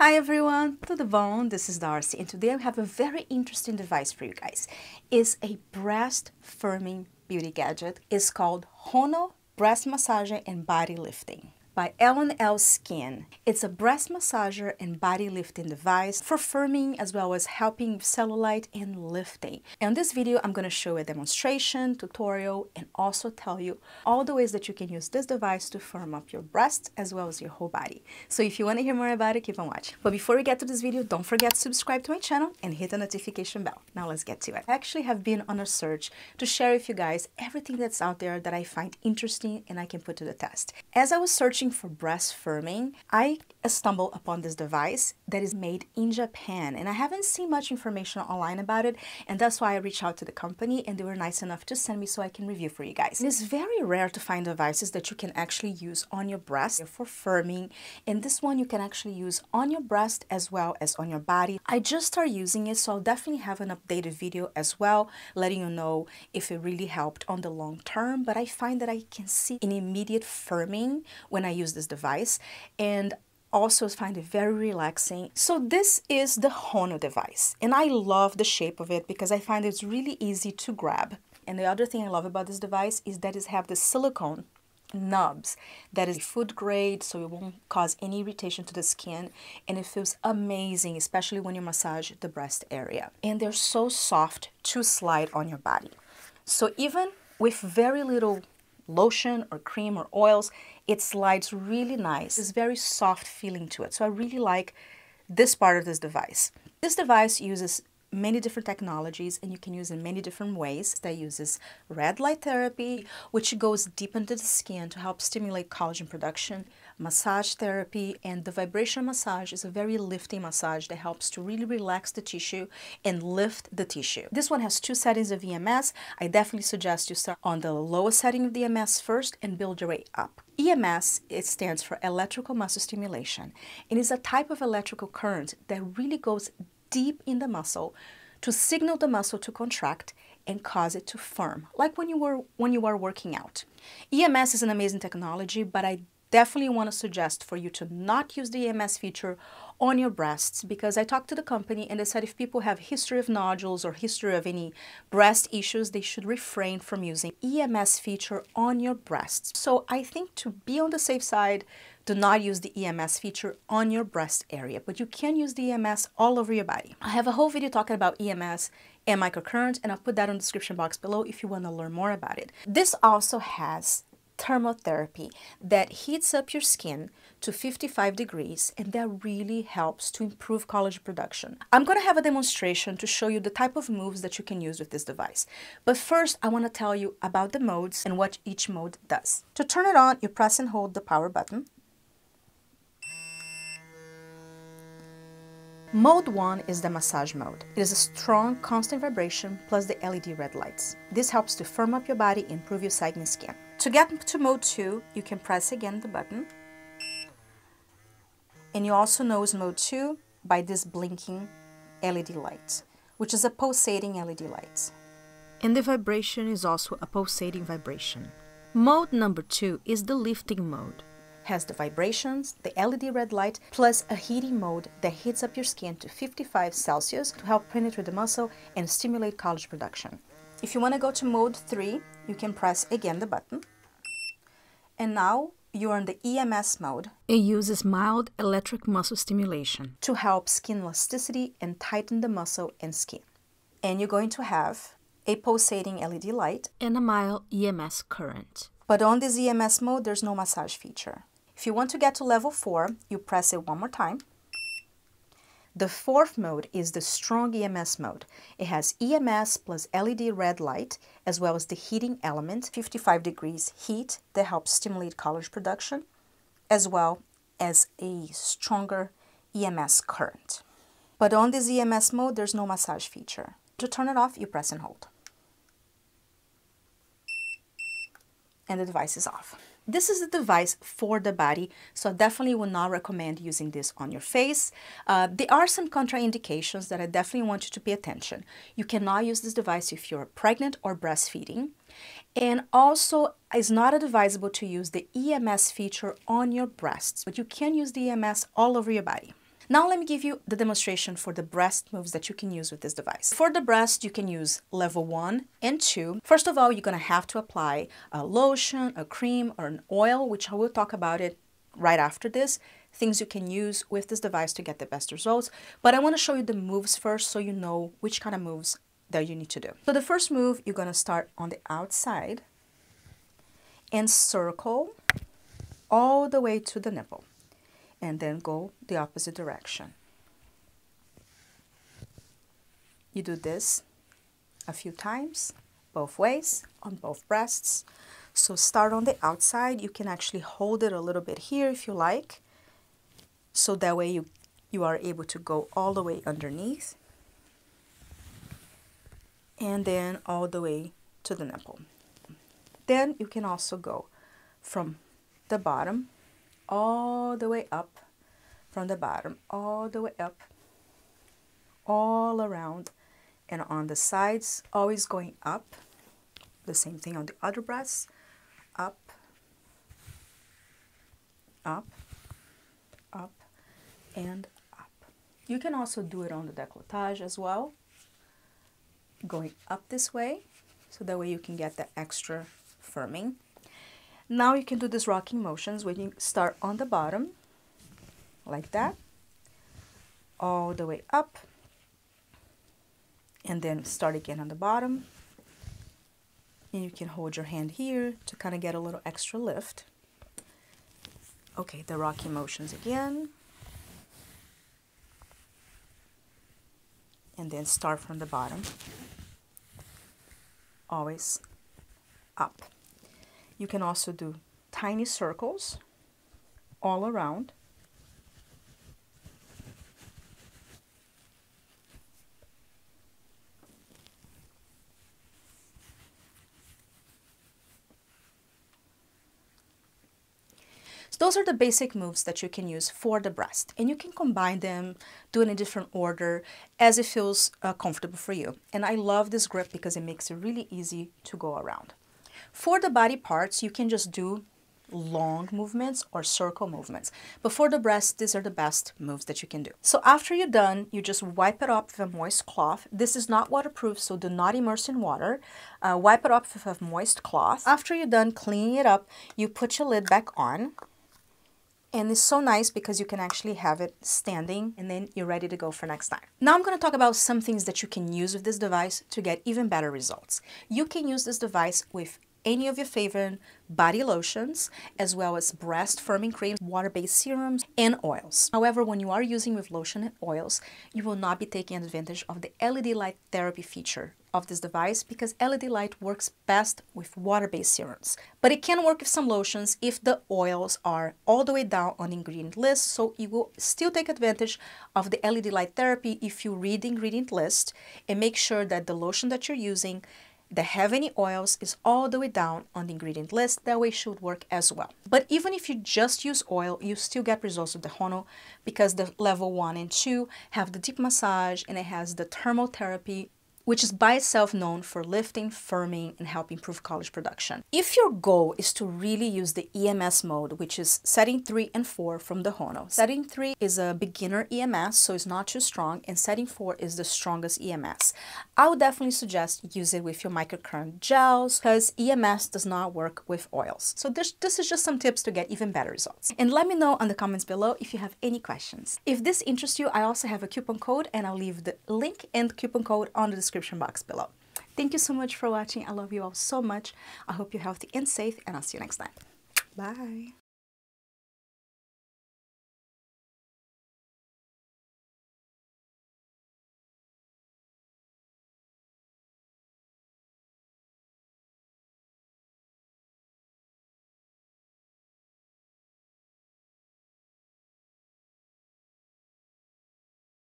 Hi everyone, tudo bom? This is Darcy, and today I have a very interesting device for you guys. It's a breast firming beauty gadget. It's called Hono Breast Massager and Body Lifting by L&L Skin. It's a breast massager and body lifting device for firming as well as helping cellulite and lifting. And in this video, I'm going to show a demonstration, tutorial, and also tell you all the ways that you can use this device to firm up your breasts as well as your whole body. So if you want to hear more about it, keep on watching. But before we get to this video, don't forget to subscribe to my channel and hit the notification bell. Now let's get to it. I actually have been on a search to share with you guys everything that's out there that I find interesting and I can put to the test. As I was searching for breast firming, I stumbled upon this device that is made in Japan, and I haven't seen much information online about it, and that's why I reached out to the company and they were nice enough to send me so I can review for you guys. It is very rare to find devices that you can actually use on your breast for firming, and this one you can actually use on your breast as well as on your body. I just started using it, so I'll definitely have an updated video as well letting you know if it really helped on the long term, but I find that I can see an immediate firming when I use this device, and also find it very relaxing. So this is the Hono device, and I love the shape of it because I find it's really easy to grab. And the other thing I love about this device is that it has the silicone nubs that is food grade, so it won't cause any irritation to the skin, and it feels amazing, especially when you massage the breast area. And they're so soft to slide on your body. So even with very little lotion or cream or oils, it slides really nice. It's very soft feeling to it. So I really like this part of this device. This device uses many different technologies and you can use in many different ways. That uses red light therapy, which goes deep into the skin to help stimulate collagen production, massage therapy, and the vibration massage is a very lifting massage that helps to really relax the tissue and lift the tissue. This one has two settings of EMS. I definitely suggest you start on the lowest setting of the EMS first and build your way up. EMS, it stands for electrical muscle stimulation, and is a type of electrical current that really goes deep in the muscle to signal the muscle to contract and cause it to firm, like when you are working out. EMS is an amazing technology, but I definitely want to suggest for you to not use the EMS feature on your breasts, because I talked to the company and they said if people have history of nodules or history of any breast issues, they should refrain from using EMS feature on your breasts. So I think to be on the safe side, do not use the EMS feature on your breast area, but you can use the EMS all over your body. I have a whole video talking about EMS and microcurrent, and I'll put that in the description box below if you want to learn more about it. This also has thermotherapy that heats up your skin to 55 degrees, and that really helps to improve collagen production. I'm going to have a demonstration to show you the type of moves that you can use with this device. But first, I want to tell you about the modes and what each mode does. To turn it on, you press and hold the power button. Mode 1 is the massage mode. It is a strong, constant vibration plus the LED red lights. This helps to firm up your body and improve your sagging skin. To get to mode 2, you can press again the button. And you also know mode 2 by this blinking LED light, which is a pulsating LED light. And the vibration is also a pulsating vibration. Mode number 2 is the lifting mode. Has the vibrations, the LED red light, plus a heating mode that heats up your skin to 55 Celsius to help penetrate the muscle and stimulate collagen production. If you want to go to mode 3, you can press again the button. And now you are in the EMS mode. It uses mild electric muscle stimulation to help skin elasticity and tighten the muscle and skin. And you're going to have a pulsating LED light and a mild EMS current. But on this EMS mode, there's no massage feature. If you want to get to level 4, you press it one more time. The fourth mode is the strong EMS mode. It has EMS plus LED red light, as well as the heating element, 55 degrees heat that helps stimulate collagen production, as well as a stronger EMS current. But on this EMS mode, there's no massage feature. To turn it off, you press and hold. And the device is off. This is a device for the body, so I definitely would not recommend using this on your face. There are some contraindications that I definitely want you to pay attention. You cannot use this device if you're pregnant or breastfeeding. And also, it's not advisable to use the EMS feature on your breasts, but you can use the EMS all over your body. Now let me give you the demonstration for the breast moves that you can use with this device. For the breast, you can use level 1 and 2. First of all, you're going to have to apply a lotion, a cream, or an oil, which I will talk about it right after this. Things you can use with this device to get the best results. But I want to show you the moves first so you know which kind of moves that you need to do. So the first move, you're going to start on the outside and circle all the way to the nipple, and then go the opposite direction. You do this a few times, both ways, on both breasts. So start on the outside. You can actually hold it a little bit here if you like, so that way you are able to go all the way underneath, and then all the way to the nipple. Then you can also go from the bottom all the way up, from the bottom all the way up, all around, and on the sides, always going up. The same thing on the other breast, up, up, up, and up. You can also do it on the décolletage as well, going up this way, so that way you can get the extra firming. Now you can do these rocking motions when you start on the bottom, like that, all the way up, and then start again on the bottom. And you can hold your hand here to kind of get a little extra lift. Okay, the rocking motions again. And then start from the bottom, always up. You can also do tiny circles all around. So those are the basic moves that you can use for the breast, and you can combine them, do it in a different order as it feels comfortable for you. And I love this grip because it makes it really easy to go around. For the body parts, you can just do long movements or circle movements. But for the breast, these are the best moves that you can do. So after you're done, you just wipe it off with a moist cloth. This is not waterproof, so do not immerse in water. Wipe it off with a moist cloth. After you're done cleaning it up, you put your lid back on. And it's so nice because you can actually have it standing, and then you're ready to go for next time. Now I'm going to talk about some things that you can use with this device to get even better results. You can use this device with any of your favorite body lotions, as well as breast firming creams, water-based serums, and oils. However, when you are using with lotion and oils, you will not be taking advantage of the LED light therapy feature of this device, because LED light works best with water-based serums. But it can work with some lotions if the oils are all the way down on the ingredient list, so you will still take advantage of the LED light therapy if you read the ingredient list and make sure that the lotion that you're using that have any oils is all the way down on the ingredient list. That way it should work as well. But even if you just use oil, you still get results with the Hono, because the level 1 and 2 have the deep massage, and it has the thermotherapy, which is by itself known for lifting, firming, and helping improve collagen production. If your goal is to really use the EMS mode, which is setting 3 and 4 from the Hono. Setting 3 is a beginner EMS, so it's not too strong, and setting 4 is the strongest EMS. I would definitely suggest use it with your microcurrent gels, because EMS does not work with oils. So this is just some tips to get even better results. And let me know in the comments below if you have any questions. If this interests you, I also have a coupon code, and I'll leave the link and the coupon code on the description box below. Thank you so much for watching. I love you all so much. I hope you're healthy and safe, and I'll see you next time. Bye.